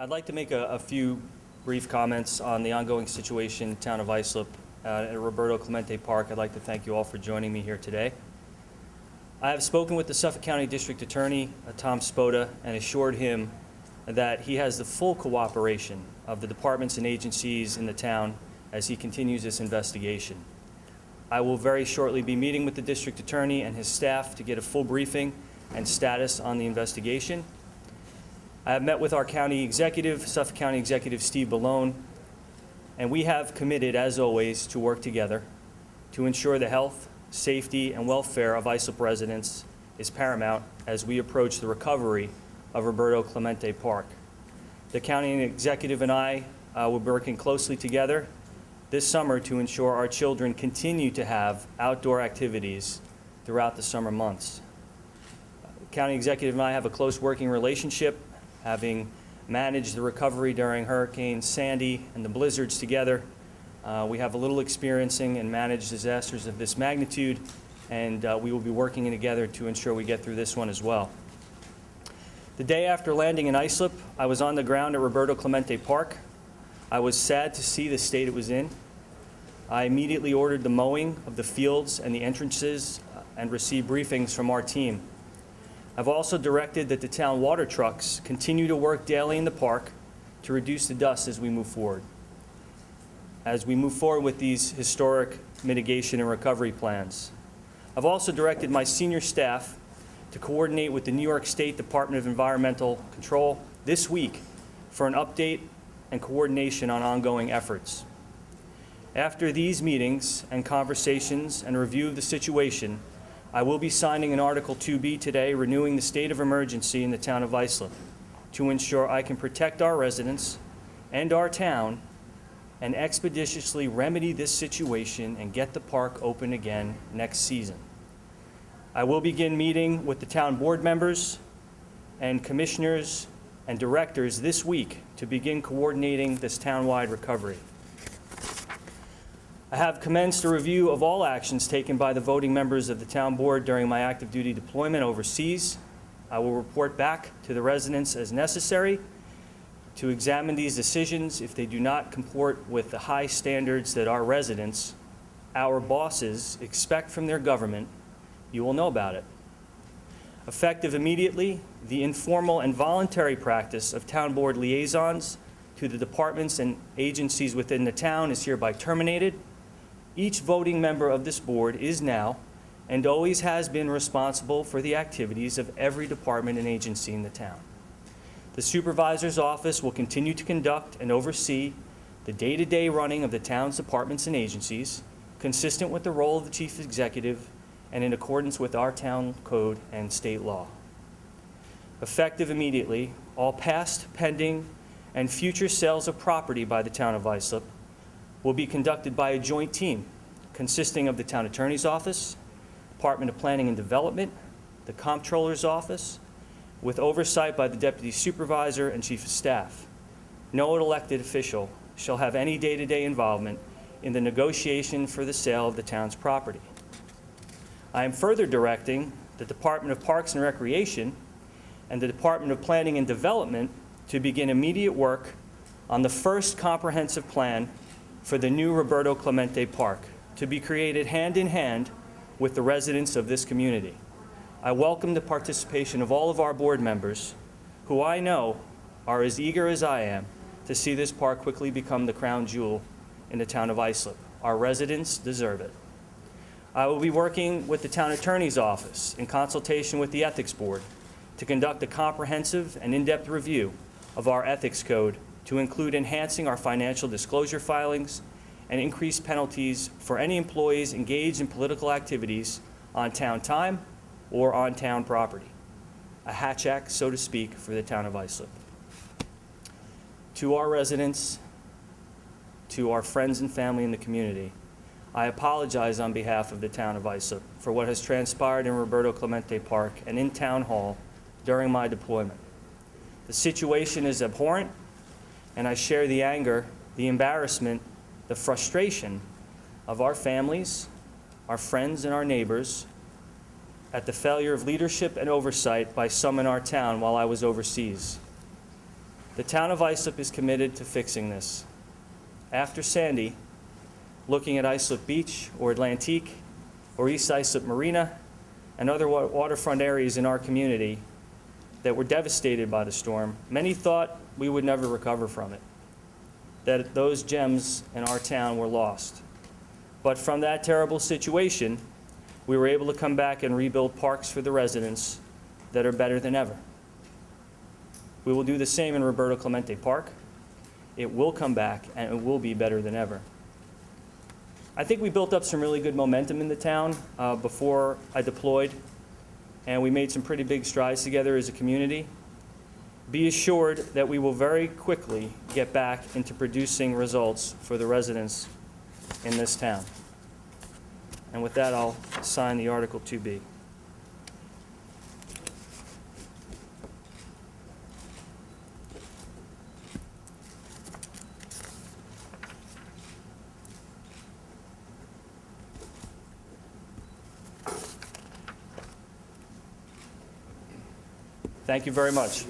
I'd like to make a few brief comments on the ongoing situation in the town of Islip at Roberto Clemente Park. I'd like to thank you all for joining me here today. I have spoken with the Suffolk County District Attorney, Tom Spoda, and assured him that he has the full cooperation of the departments and agencies in the town as he continues this investigation. I will very shortly be meeting with the District Attorney and his staff to get a full briefing and status on the investigation. I have met with our county executive, Suffolk County Executive Steve Ballone, and we have committed, as always, to work together to ensure the health, safety, and welfare of Islip residents is paramount as we approach the recovery of Roberto Clemente Park. The county executive and I will be working closely together this summer to ensure our children continue to have outdoor activities throughout the summer months. The county executive and I have a close working relationship, having managed the recovery during Hurricane Sandy and the blizzards together. We have a little experiencing and managed disasters of this magnitude, and we will be working together to ensure we get through this one as well. The day after landing in Islip, I was on the ground at Roberto Clemente Park. I was sad to see the state it was in. I immediately ordered the mowing of the fields and the entrances and received briefings from our team. I've also directed that the town water trucks continue to work daily in the park to reduce the dust as we move forward. As we move forward with these historic mitigation and recovery plans. I've also directed my senior staff to coordinate with the New York State Department of Environmental Control this week for an update and coordination on ongoing efforts. After these meetings and conversations and review of the situation, I will be signing an Article 2B today renewing the state of emergency in the town of Islip to ensure I can protect our residents and our town and expeditiously remedy this situation and get the park open again next season. I will begin meeting with the town board members and commissioners and directors this week to begin coordinating this townwide recovery. I have commenced a review of all actions taken by the voting members of the town board during my active duty deployment overseas. I will report back to the residents as necessary to examine these decisions. If they do not comport with the high standards that our residents, our bosses, expect from their government, you will know about it. Effective immediately, the informal and voluntary practice of town board liaisons to the departments and agencies within the town is hereby terminated. Each voting member of this board is now and always has been responsible for the activities of every department and agency in the town. The supervisor's office will continue to conduct and oversee the day-to-day running of the town's departments and agencies, consistent with the role of the chief executive and in accordance with our town code and state law. Effective immediately, all past, pending, and future sales of property by the town of Islip will be conducted by a joint team consisting of the town attorney's office, Department of Planning and Development, the comptroller's office, with oversight by the deputy supervisor and chief of staff. No elected official shall have any day-to-day involvement in the negotiation for the sale of the town's property. I am further directing the Department of Parks and Recreation and the Department of Planning and Development to begin immediate work on the first comprehensive plan for the new Roberto Clemente Park, to be created hand in hand with the residents of this community. I welcome the participation of all of our board members, who I know are as eager as I am to see this park quickly become the crown jewel in the town of Islip. Our residents deserve it. I will be working with the town attorney's office in consultation with the ethics board to conduct a comprehensive and in-depth review of our ethics code to include enhancing our financial disclosure filings and increase penalties for any employees engaged in political activities on town time or on town property. A hatch act, so to speak, for the town of Islip. To our residents, to our friends and family in the community, I apologize on behalf of the town of Islip for what has transpired in Roberto Clemente Park and in Town Hall during my deployment. The situation is abhorrent, and I share the anger, the embarrassment, the frustration of our families, our friends, and our neighbors at the failure of leadership and oversight by some in our town while I was overseas. The town of Islip is committed to fixing this. After Sandy, looking at Islip Beach or Atlantique or East Islip Marina and other waterfront areas in our community that were devastated by the storm, many thought we would never recover from it, that those gems in our town were lost. But from that terrible situation, we were able to come back and rebuild parks for the residents that are better than ever. We will do the same in Roberto Clemente Park. It will come back and it will be better than ever. I think we built up some really good momentum in the town before I deployed, and we made some pretty big strides together as a community. Be assured that we will very quickly get back into producing results for the residents in this town. And with that, I'll sign the Article 2B. Thank you very much.